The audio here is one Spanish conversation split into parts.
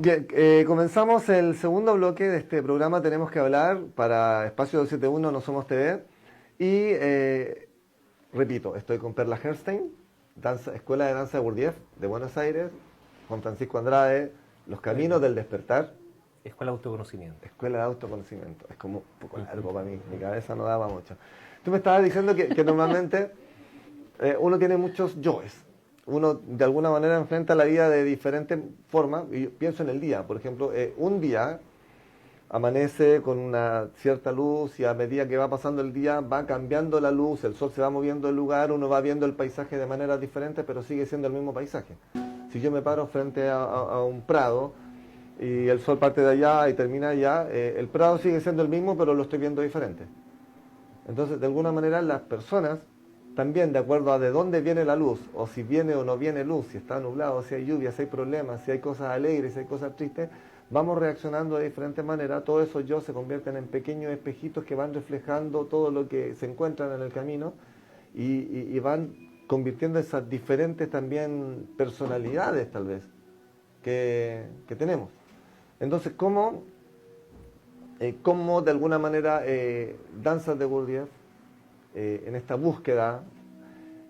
Bien, comenzamos el segundo bloque de este programa Tenemos que hablar para Espacio 271 No Somos TV. Y repito, estoy con Perla Herstein, Escuela de Danza de Gurdjieff de Buenos Aires, Juan Francisco Andrade, Los Caminos del Despertar. Escuela de Autoconocimiento. Escuela de Autoconocimiento. Es como un poco largo para mí, mi cabeza no daba mucho. Tú me estabas diciendo que normalmente uno tiene muchos yoes. Uno de alguna manera enfrenta la vida de diferentes formas, y yo pienso en el día, por ejemplo, un día amanece con una cierta luz y a medida que va pasando el día va cambiando la luz, el sol se va moviendo del lugar, uno va viendo el paisaje de maneras diferentes, pero sigue siendo el mismo paisaje. Si yo me paro frente a un prado y el sol parte de allá y termina allá, el prado sigue siendo el mismo, pero lo estoy viendo diferente. Entonces, de alguna manera, las personas también, de acuerdo a de dónde viene la luz, o si viene o no viene luz, si está nublado, si hay lluvia, si hay problemas, si hay cosas alegres, si hay cosas tristes, vamos reaccionando de diferentes maneras. Todo eso yo se convierten en pequeños espejitos que van reflejando todo lo que se encuentran en el camino y van convirtiendo esas diferentes también personalidades, tal vez, que tenemos. Entonces, ¿cómo de alguna manera danzas de Gurdjieff, en esta búsqueda,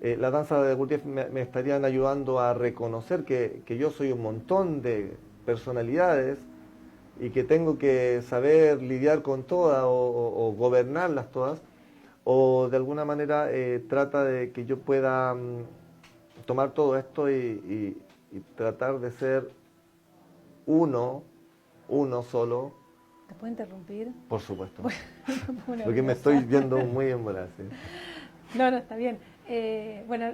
las danzas de Gurdjieff me estarían ayudando a reconocer que yo soy un montón de personalidades y que tengo que saber lidiar con todas o gobernarlas todas, o de alguna manera trata de que yo pueda tomar todo esto y tratar de ser uno solo. ¿Te puedo interrumpir? Por supuesto. Bueno, porque me estoy viendo muy embarazada. ¿Sí? No, está bien. Bueno,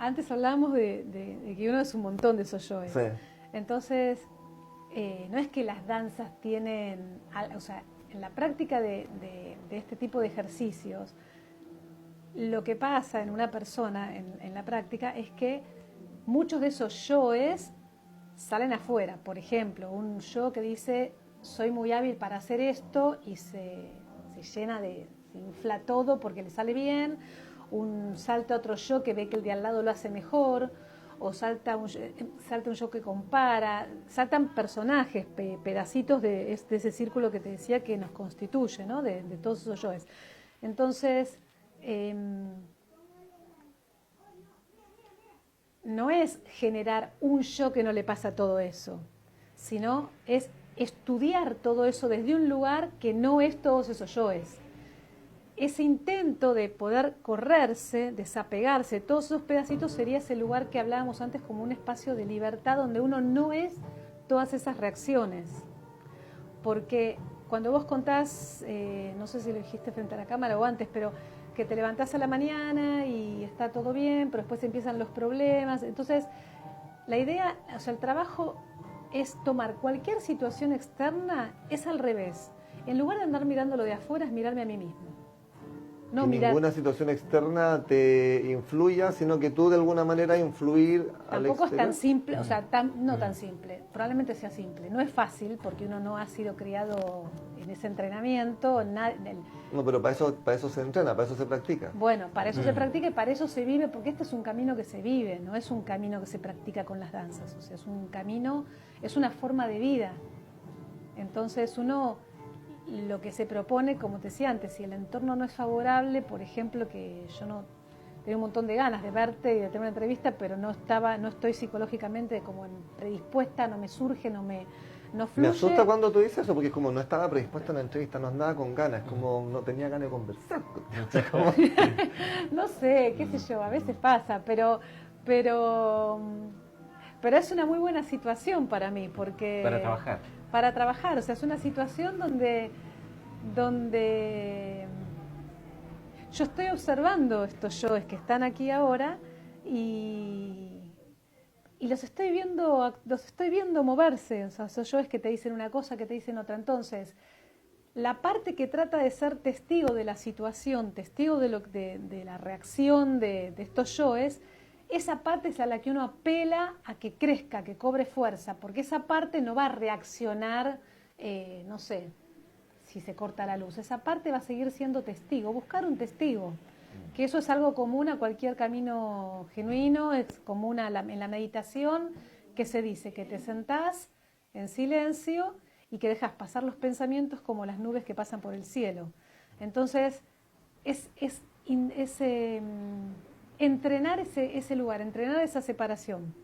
antes hablábamos de que uno es un montón de esos yoes. Sí. Entonces, no es que las danzas tienen, o sea, en la práctica de este tipo de ejercicios, lo que pasa en una persona en la práctica es que muchos de esos yoes salen afuera. Por ejemplo, un yo que dice soy muy hábil para hacer esto y se llena se infla todo porque le sale bien, salta otro yo que ve que el de al lado lo hace mejor, o salta un yo que compara, saltan personajes, pedacitos de ese círculo que te decía que nos constituye, ¿no? de todos esos yoes. Entonces, no es generar un yo que no le pasa todo eso, sino es estudiar todo eso desde un lugar que no es todos esos yoes. Ese intento de poder correrse, desapegarse, todos esos pedacitos sería ese lugar que hablábamos antes como un espacio de libertad donde uno no es todas esas reacciones. Porque cuando vos contás, no sé si lo dijiste frente a la cámara o antes, pero que te levantás a la mañana y está todo bien, pero después empiezan los problemas. Entonces, la idea, o sea, el trabajo es tomar cualquier situación externa, es al revés. En lugar de andar mirándolo de afuera, es mirarme a mí mismo. No que ninguna situación externa te influya, sino que tú de alguna manera influir al exterior. Tampoco es tan simple, o sea, no tan simple. Probablemente sea simple. No es fácil porque uno no ha sido criado en ese entrenamiento. No, pero para eso se entrena, para eso se practica. Bueno, para eso se practica y para eso se vive, porque este es un camino que se vive, no es un camino que se practica con las danzas. O sea, es un camino, es una forma de vida. Entonces uno, lo que se propone, como te decía antes, si el entorno no es favorable, por ejemplo, que yo no tenía un montón de ganas de verte y de tener una entrevista, pero no estoy psicológicamente como predispuesta, no me surge, no fluye. Me asusta cuando tú dices eso, porque es como no estaba predispuesta a una entrevista, no andaba con ganas, como no tenía ganas de conversar. No sé, qué sé yo, a veces pasa, pero es una muy buena situación para mí, porque... Para trabajar, o sea, es una situación donde yo estoy observando estos yoes que están aquí ahora y los estoy viendo moverse, o sea, esos yoes que te dicen una cosa, que te dicen otra. Entonces, la parte que trata de ser testigo de la situación, testigo de la reacción de estos yoes, esa parte es a la que uno apela a que crezca, que cobre fuerza, porque esa parte no va a reaccionar, no sé, si se corta la luz. Esa parte va a seguir siendo testigo, buscar un testigo, que eso es algo común a cualquier camino genuino, es común en la meditación, que se dice que te sentás en silencio y que dejas pasar los pensamientos como las nubes que pasan por el cielo. Entonces, entrenar ese lugar, entrenar esa separación.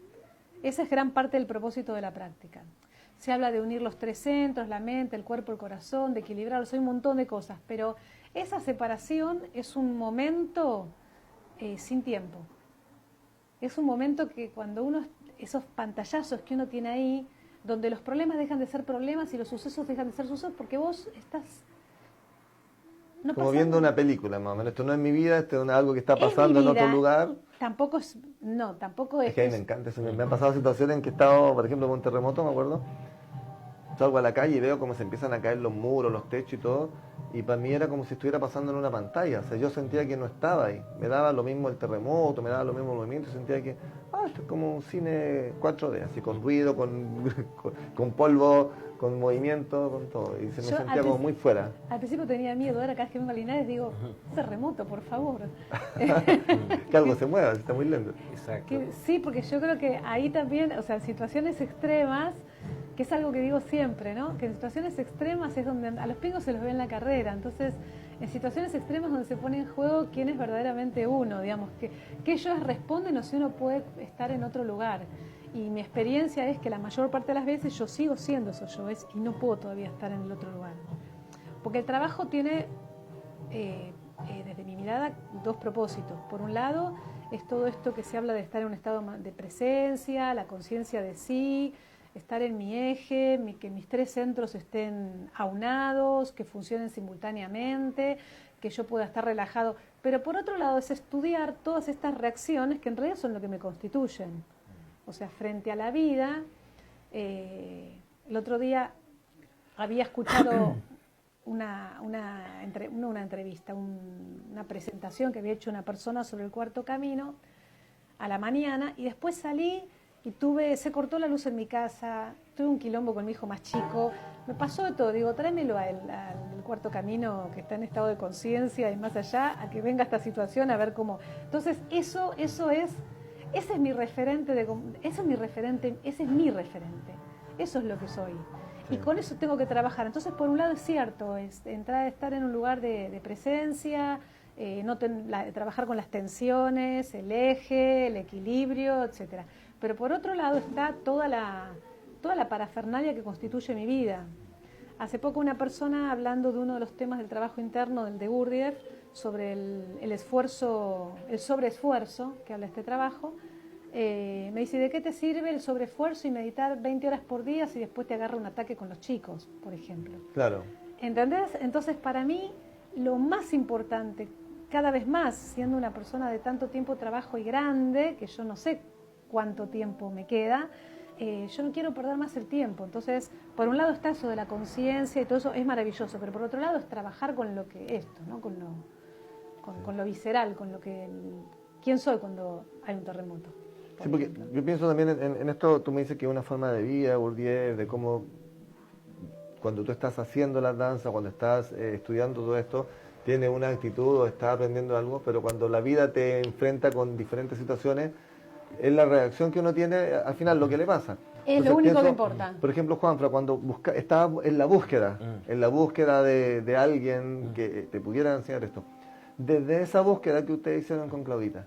Esa es gran parte del propósito de la práctica. Se habla de unir los tres centros, la mente, el cuerpo, el corazón, de equilibrarlos, hay un montón de cosas, pero esa separación es un momento sin tiempo. Es un momento que cuando esos pantallazos que uno tiene ahí, donde los problemas dejan de ser problemas y los sucesos dejan de ser sucesos, porque vos estás... No como viendo una película, más o menos. Esto no es mi vida, esto es algo que está pasando en otro lugar. Tampoco es... No, tampoco es... Es que a mí me encanta eso. Me han pasado situaciones en que he estado, por ejemplo, con un terremoto, me acuerdo. Salgo a la calle y veo cómo se empiezan a caer los muros, los techos y todo. Y para mí era como si estuviera pasando en una pantalla. O sea, yo sentía que no estaba ahí. Me daba lo mismo el terremoto, me daba lo mismo el movimiento. Sentía que, esto es como un cine 4D, así con ruido, con polvo, con movimiento, con todo. Y se me sentía como muy fuera. Al principio tenía miedo, ahora cada vez que vengo a Linares digo, terremoto, por favor. Que algo se mueva, está muy lento. Exacto. Sí, porque yo creo que ahí también, o sea, en situaciones extremas, que es algo que digo siempre, ¿no? Que en situaciones extremas es donde a los pingos se los ve en la carrera. Entonces, en situaciones extremas donde se pone en juego quién es verdaderamente uno, digamos, que ellos responden o si uno puede estar en otro lugar. Y mi experiencia es que la mayor parte de las veces yo sigo siendo eso yo y no puedo todavía estar en el otro lugar. Porque el trabajo tiene, desde mi mirada, dos propósitos. Por un lado, es todo esto que se habla de estar en un estado de presencia, la conciencia de sí, estar en mi eje, que mis tres centros estén aunados, que funcionen simultáneamente, que yo pueda estar relajado. Pero por otro lado es estudiar todas estas reacciones que en realidad son lo que me constituyen. O sea, frente a la vida, el otro día había escuchado una entrevista, una presentación que había hecho una persona sobre el cuarto camino a la mañana y después salí y se cortó la luz en mi casa, tuve un quilombo con mi hijo más chico, me pasó de todo, digo, tráemelo al cuarto camino que está en estado de conciencia y más allá, a que venga esta situación a ver cómo. Entonces, ese es mi referente, ese es mi referente, eso es lo que soy. Sí. Y con eso tengo que trabajar. Entonces, por un lado es cierto, es estar en un lugar de presencia, trabajar con las tensiones, el eje, el equilibrio, etcétera. Pero por otro lado está toda la parafernalia que constituye mi vida. Hace poco una persona, hablando de uno de los temas del trabajo interno del de Gurdjieff, sobre el esfuerzo, el sobreesfuerzo, que habla este trabajo, me dice, ¿de qué te sirve el sobreesfuerzo y meditar 20 horas por día si después te agarra un ataque con los chicos, por ejemplo? Claro. ¿Entendés? Entonces, para mí, lo más importante, cada vez más, siendo una persona de tanto tiempo de trabajo y grande, que yo no sé cuánto tiempo me queda, yo no quiero perder más el tiempo. Entonces, por un lado está eso de la conciencia y todo eso es maravilloso, pero por otro lado es trabajar con lo que esto, ¿no? Con lo visceral, con lo que quién soy cuando hay un terremoto. Sí, porque yo pienso también en esto, tú me dices que es una forma de vida, Gurdjieff, de cómo cuando tú estás haciendo la danza, cuando estás estudiando todo esto, tienes una actitud o estás aprendiendo algo, pero cuando la vida te enfrenta con diferentes situaciones, es la reacción que uno tiene al final lo que le pasa. Es entonces, lo único que importa. Por ejemplo, Juanfra, cuando estaba en la búsqueda de alguien que te pudiera enseñar esto, desde esa búsqueda que ustedes hicieron con Claudita,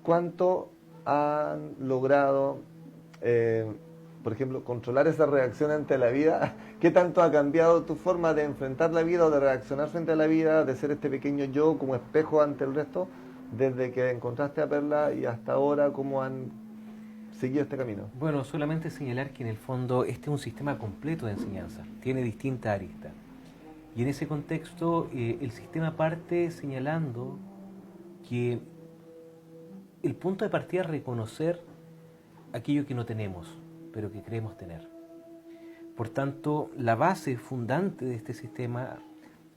¿cuánto han logrado, por ejemplo, controlar esa reacción ante la vida? ¿Qué tanto ha cambiado tu forma de enfrentar la vida o de reaccionar frente a la vida, de ser este pequeño yo como espejo ante el resto, desde que encontraste a Perla y hasta ahora, cómo han seguido este camino? Bueno, solamente señalar que en el fondo este es un sistema completo de enseñanza, tiene distintas aristas. Y en ese contexto el sistema parte señalando que el punto de partida es reconocer aquello que no tenemos, pero que creemos tener. Por tanto, la base fundante de este sistema,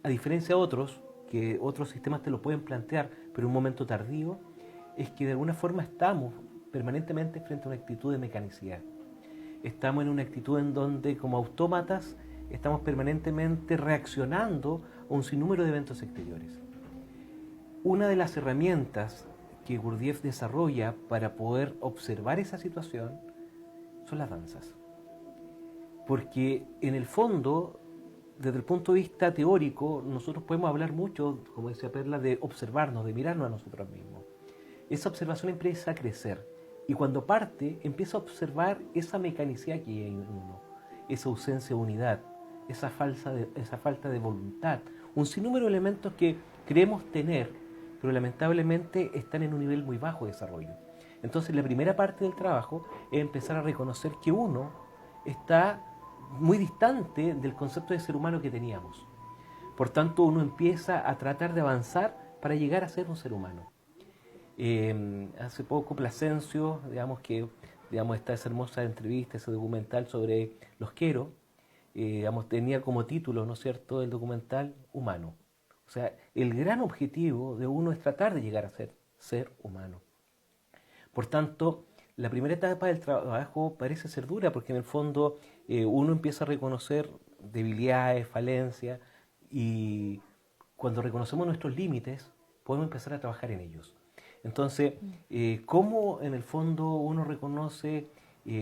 a diferencia de otros, que otros sistemas te lo pueden plantear, pero en un momento tardío, es que de alguna forma estamos permanentemente frente a una actitud de mecanicidad. Estamos en una actitud en donde, como autómatas, estamos permanentemente reaccionando a un sinnúmero de eventos exteriores. Una de las herramientas que Gurdjieff desarrolla para poder observar esa situación son las danzas. Porque en el fondo, desde el punto de vista teórico, nosotros podemos hablar mucho, como decía Perla, de observarnos, de mirarnos a nosotros mismos. Esa observación empieza a crecer y cuando parte empieza a observar esa mecanicidad que hay en uno, esa ausencia de unidad, esa falta de voluntad, un sinnúmero de elementos que creemos tener, pero lamentablemente están en un nivel muy bajo de desarrollo. Entonces la primera parte del trabajo es empezar a reconocer que uno está muy distante del concepto de ser humano que teníamos. Por tanto, uno empieza a tratar de avanzar para llegar a ser un ser humano. Hace poco Plasencio, está esa hermosa entrevista, ese documental sobre los Queros, tenía como título, ¿no es cierto?, el documental Humano. O sea, el gran objetivo de uno es tratar de llegar a ser humano. Por tanto, la primera etapa del trabajo parece ser dura porque en el fondo uno empieza a reconocer debilidades, falencias y cuando reconocemos nuestros límites podemos empezar a trabajar en ellos. Entonces, ¿cómo en el fondo uno reconoce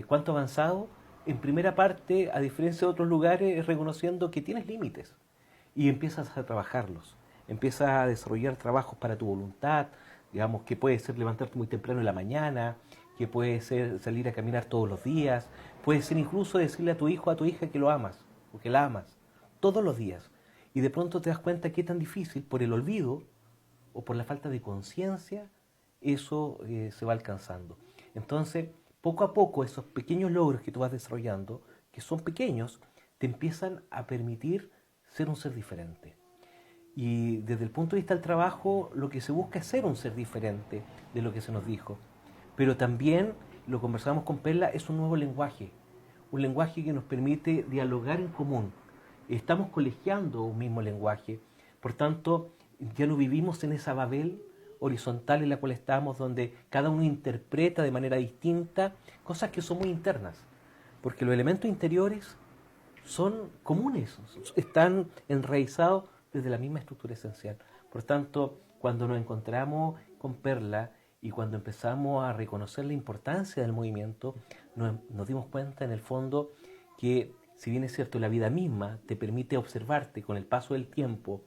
cuánto ha avanzado? En primera parte, a diferencia de otros lugares, es reconociendo que tienes límites y empiezas a trabajarlos. Empiezas a desarrollar trabajos para tu voluntad, digamos que puede ser levantarte muy temprano en la mañana, que puede ser salir a caminar todos los días, puede ser incluso decirle a tu hijo o a tu hija que lo amas, o que la amas, todos los días. Y de pronto te das cuenta que es tan difícil por el olvido o por la falta de conciencia, eso se va alcanzando. Entonces, poco a poco, esos pequeños logros que tú vas desarrollando, que son pequeños, te empiezan a permitir ser un ser diferente. Y desde el punto de vista del trabajo, lo que se busca es ser un ser diferente de lo que se nos dijo. Pero también, lo conversamos con Perla, es un nuevo lenguaje. Un lenguaje que nos permite dialogar en común. Estamos colegiando un mismo lenguaje. Por tanto, ya no vivimos en esa Babel horizontal en la cual estamos, donde cada uno interpreta de manera distinta cosas que son muy internas. Porque los elementos interiores son comunes, están enraizados desde la misma estructura esencial. Por tanto, cuando nos encontramos con Perla y cuando empezamos a reconocer la importancia del movimiento, nos dimos cuenta en el fondo que, si bien es cierto, la vida misma te permite observarte con el paso del tiempo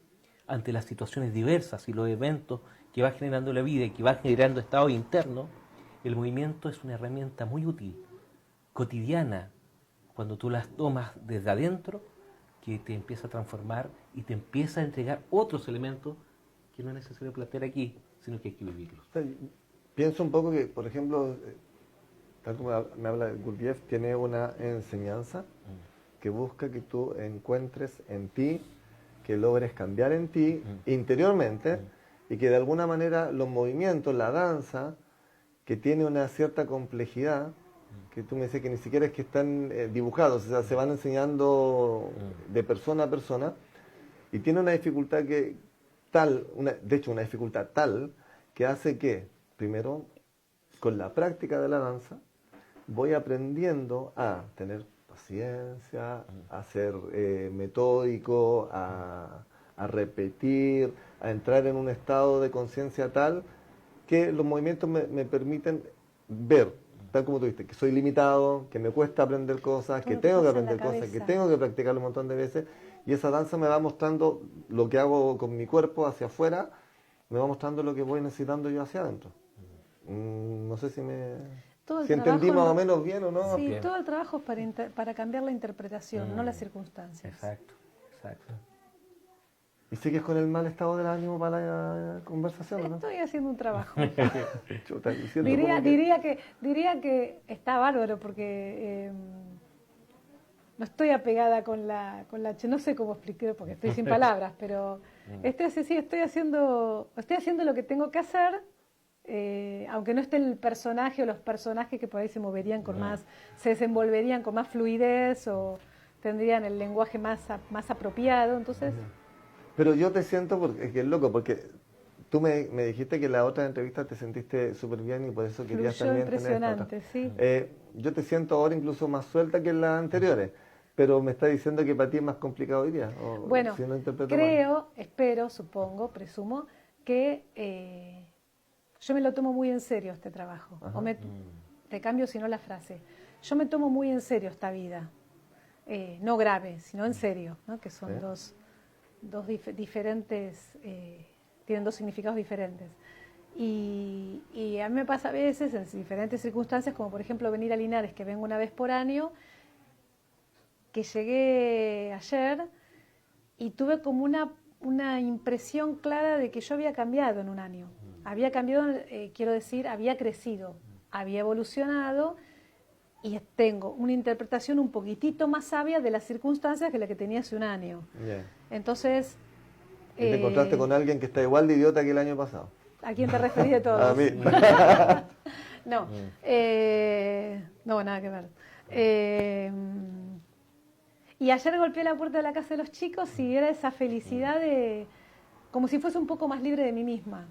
ante las situaciones diversas y los eventos que va generando la vida y que va generando estados internos, el movimiento es una herramienta muy útil, cotidiana, cuando tú las tomas desde adentro, que te empieza a transformar y te empieza a entregar otros elementos que no es necesario plantear aquí, sino que hay que vivirlos. Pienso un poco que, por ejemplo, tal como me habla Gurdjieff, tiene una enseñanza que busca que tú encuentres en ti, que logres cambiar en ti interiormente y que de alguna manera los movimientos, la danza, que tiene una cierta complejidad, que tú me dices que ni siquiera es que están dibujados, o sea, se van enseñando de persona a persona y tiene una dificultad que tal, de hecho una dificultad tal que hace que, primero, con la práctica de la danza, voy aprendiendo a tener paciencia, a ser metódico, a repetir, a entrar en un estado de conciencia tal que los movimientos me permiten ver, tal como tú dijiste, que soy limitado, que me cuesta aprender cosas, que tengo que aprender cosas, que tengo que practicarlo un montón de veces, y esa danza me va mostrando lo que hago con mi cuerpo hacia afuera, me va mostrando lo que voy necesitando yo hacia adentro. No sé si entendí más o menos bien o no. Sí, bien. todo el trabajo es para cambiar la interpretación, no las circunstancias. Exacto, exacto. ¿Y sigues con el mal estado del ánimo para la conversación, no? Estoy haciendo un trabajo. Chuta, diría que está bárbaro porque no estoy apegada con la no sé cómo explicar porque estoy sin palabras, pero estoy haciendo lo que tengo que hacer, aunque no esté el personaje o los personajes que por ahí se moverían se desenvolverían con más fluidez o tendrían el lenguaje más apropiado, entonces... Pero yo te siento, porque es que es loco, porque tú me dijiste que en la otra entrevista te sentiste súper bien y por eso querías Fluyó también tener esta otra. sí. Yo te siento ahora incluso más suelta que en las anteriores, pero me está diciendo que para ti es más complicado hoy día. Bueno, si no espero, supongo, presumo, que yo me lo tomo muy en serio este trabajo. Te cambio si no la frase. yo me tomo muy en serio esta vida. No grave, sino en serio, ¿no? Que son diferentes, tienen dos significados diferentes. Y a mí me pasa a veces en diferentes circunstancias, como por ejemplo venir a Linares, que vengo una vez por año, que llegué ayer y tuve como una impresión clara de que yo había cambiado en un año. Había cambiado, quiero decir, había crecido, había evolucionado y tengo una interpretación un poquitito más sabia de las circunstancias que la que tenía hace un año. Entonces... ¿Y te encontraste con alguien que está igual de idiota que el año pasado? ¿A quién te referís de todos? A mí. No, no, nada que ver. Y ayer golpeé la puerta de la casa de los chicos y era esa felicidad de... como si fuese un poco más libre de mí misma.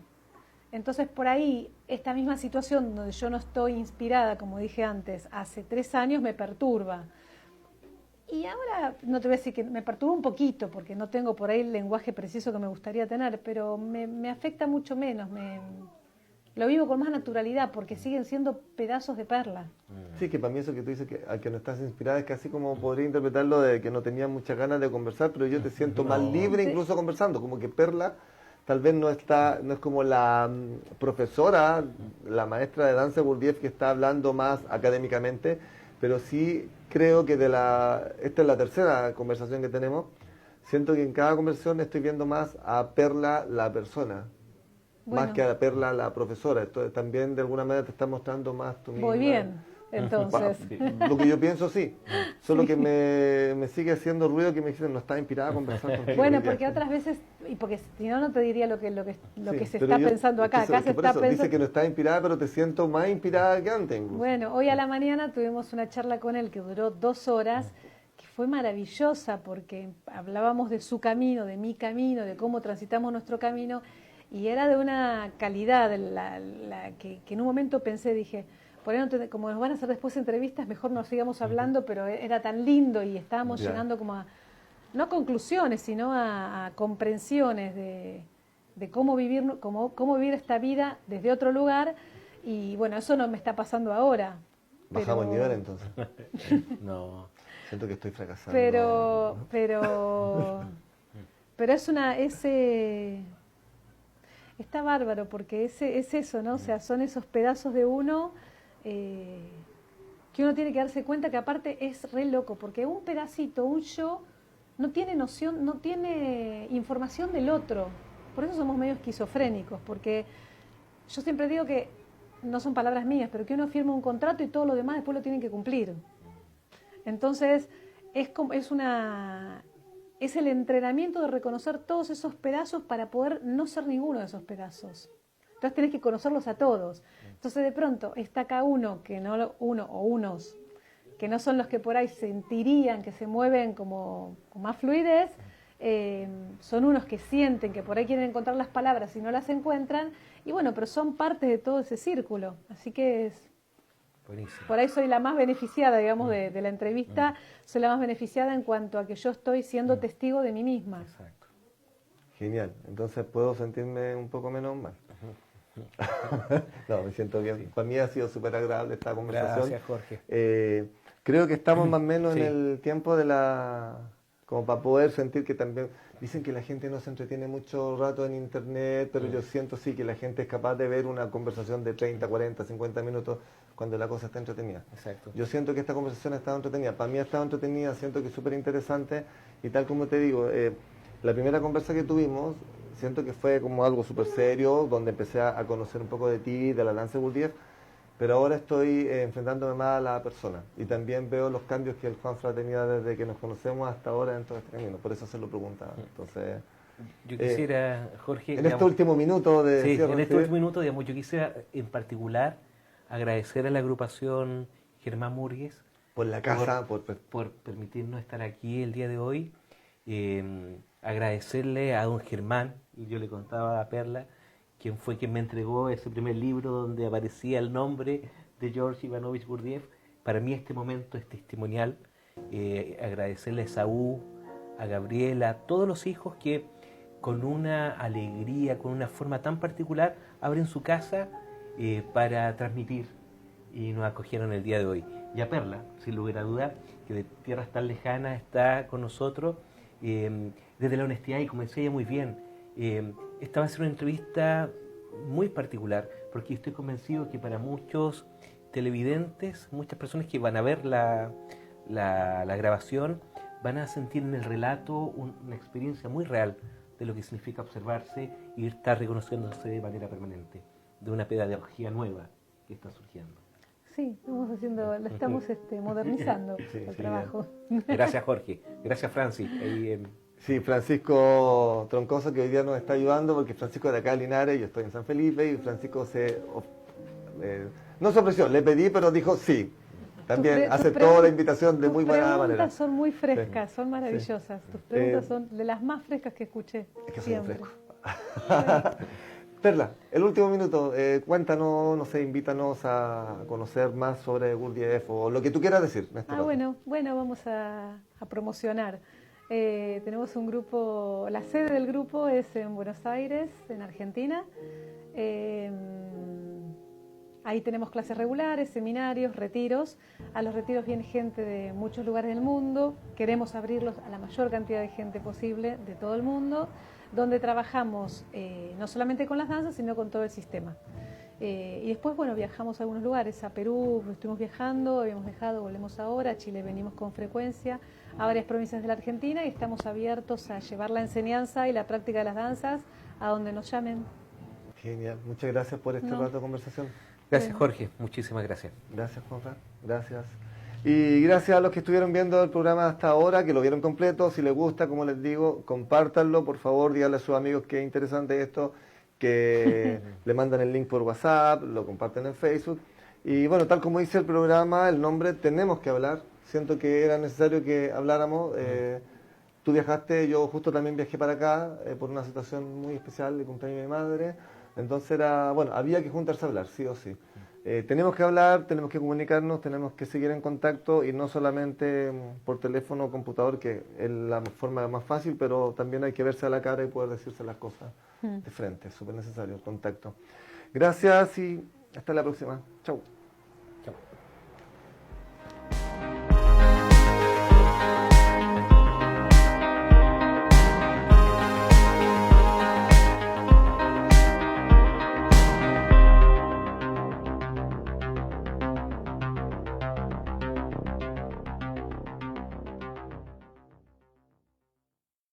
Entonces, por ahí, esta misma situación donde yo no estoy inspirada, como dije antes, hace 3 años me perturba. Y ahora, no te voy a decir que me perturba un poquito, porque no tengo por ahí el lenguaje preciso que me gustaría tener, pero me afecta mucho menos, lo vivo con más naturalidad, porque siguen siendo pedazos de perla. Sí, que para mí eso que tú dices, que al que no estás inspirada, es casi como podría interpretarlo de que no tenía muchas ganas de conversar, pero yo te siento más libre incluso conversando, como que Perla tal vez no es como la profesora, la maestra de danza Gurdjieff que está hablando más académicamente, pero sí creo que esta es la tercera conversación que tenemos, siento que en cada conversación estoy viendo más a Perla la persona, más que a Perla la profesora. Entonces también de alguna manera te está mostrando más tú misma. Voy bien, entonces. Lo que yo pienso sí, solo que me sigue haciendo ruido que me dicen no está inspirada a conversar contigo. Bueno, porque otras veces, y porque si no, no te diría lo que se está pensando acá. Acá se está pensando... Dice que no está inspirada, pero te siento más inspirada que antes incluso. Bueno, hoy a la mañana tuvimos una charla con él que duró 2 horas, que fue maravillosa porque hablábamos de su camino, de mi camino, de cómo transitamos nuestro camino, y era de una calidad que en un momento pensé, dije... Por ahí como nos van a hacer después entrevistas, mejor nos sigamos hablando, pero era tan lindo y estábamos llegando como a, no conclusiones, sino a comprensiones de cómo vivir esta vida desde otro lugar. Y bueno, eso no me está pasando ahora. Bajamos el nivel entonces. No. Siento que estoy fracasando. Pero está bárbaro porque es eso, ¿no? O sea, son esos pedazos de uno que uno tiene que darse cuenta que aparte es re loco, porque un pedacito, un yo, no tiene noción, no tiene información del otro. Por eso somos medio esquizofrénicos, porque yo siempre digo que, no son palabras mías, pero que uno firma un contrato y todo lo demás después lo tienen que cumplir. Entonces, es el entrenamiento de reconocer todos esos pedazos para poder no ser ninguno de esos pedazos. Entonces tenés que conocerlos a todos. Entonces de pronto está acá unos que no son los que por ahí sentirían que se mueven como con más fluidez, son unos que sienten que por ahí quieren encontrar las palabras y no las encuentran, y bueno, pero son parte de todo ese círculo. Así que buenísimo. Por ahí soy la más beneficiada, digamos, de la entrevista, soy la más beneficiada en cuanto a que yo estoy siendo testigo de mí misma. Exacto. Genial, entonces puedo sentirme un poco menos mal. No, me siento bien. Sí. Para mí ha sido súper agradable esta conversación. Gracias, Jorge. Creo que estamos más o menos en el tiempo como para poder sentir que también... Dicen que la gente no se entretiene mucho rato en internet, pero yo siento sí que la gente es capaz de ver una conversación de 30, 40, 50 minutos cuando la cosa está entretenida. Exacto. Yo siento que esta conversación ha estado entretenida. Para mí ha estado entretenida, siento que es súper interesante y tal como te digo, la primera conversa que tuvimos, siento que fue como algo súper serio, donde empecé a conocer un poco de ti, de la danza Gurdjieff, pero ahora estoy enfrentándome más a la persona y también veo los cambios que el Juanfra tenía desde que nos conocemos hasta ahora en todo este camino, por eso se lo preguntaba. Entonces, yo quisiera, Jorge... En este último minuto de sí, cierre, en este último minuto, digamos, yo quisiera en particular agradecer a la agrupación Germán Murgues por la casa, por permitirnos estar aquí el día de hoy. Agradecerle a don Germán, y yo le contaba a Perla, quien fue quien me entregó ese primer libro donde aparecía el nombre de George Ivanovich Gurdjieff. Para mí este momento es testimonial. Agradecerle a Saúl, a Gabriela, a todos los hijos que con una alegría, con una forma tan particular, abren su casa para transmitir y nos acogieron el día de hoy. y a Perla, sin lugar a duda, que de tierras tan lejanas está con nosotros, desde la honestidad, y como decía ella muy bien, esta va a ser una entrevista muy particular, porque estoy convencido que para muchos televidentes, muchas personas que van a ver la grabación, van a sentir en el relato una experiencia muy real de lo que significa observarse y estar reconociéndose de manera permanente, de una pedagogía nueva que está surgiendo. Sí, lo estamos modernizando el trabajo. Gracias, Jorge. Gracias, Francis. Sí, Francisco Troncoso, que hoy día nos está ayudando, porque Francisco es de acá de Linares, yo estoy en San Felipe, y Francisco no se ofreció, le pedí, pero dijo sí. También aceptó la invitación de muy buena manera. Tus preguntas son muy frescas, son maravillosas. Tus preguntas son de las más frescas que escuché. Es que siempre. soy fresco. Perla, el último minuto, cuéntanos, no sé, invítanos a conocer más sobre Gurdjieff o lo que tú quieras decir. Bueno, vamos a promocionar. Tenemos un grupo, la sede del grupo es en Buenos Aires, en Argentina. Ahí tenemos clases regulares, seminarios, retiros. A los retiros viene gente de muchos lugares del mundo. Queremos abrirlos a la mayor cantidad de gente posible de todo el mundo, donde trabajamos no solamente con las danzas, sino con todo el sistema. Y después, viajamos a algunos lugares. A Perú estuvimos viajando, habíamos dejado, volvemos ahora. A Chile venimos con frecuencia, a varias provincias de la Argentina, y estamos abiertos a llevar la enseñanza y la práctica de las danzas a donde nos llamen. Genial, muchas gracias por este rato de conversación. Gracias, Jorge, muchísimas gracias. Gracias, Juanfran, gracias. Y gracias a los que estuvieron viendo el programa hasta ahora, que lo vieron completo. Si les gusta, como les digo, compártanlo, por favor, díganle a sus amigos que es interesante esto, que le mandan el link por WhatsApp, lo comparten en Facebook. Y bueno, tal como dice el programa, el nombre Tenemos que Hablar, siento que era necesario que habláramos. Tú viajaste, yo justo también viajé para acá por una situación muy especial de cumpleaños de mi madre. Entonces había que juntarse a hablar, sí o sí. Tenemos que hablar, tenemos que comunicarnos, tenemos que seguir en contacto, y no solamente por teléfono o computador, que es la forma más fácil, pero también hay que verse a la cara y poder decirse las cosas de frente. Es súper necesario el contacto. Gracias y hasta la próxima. Chau.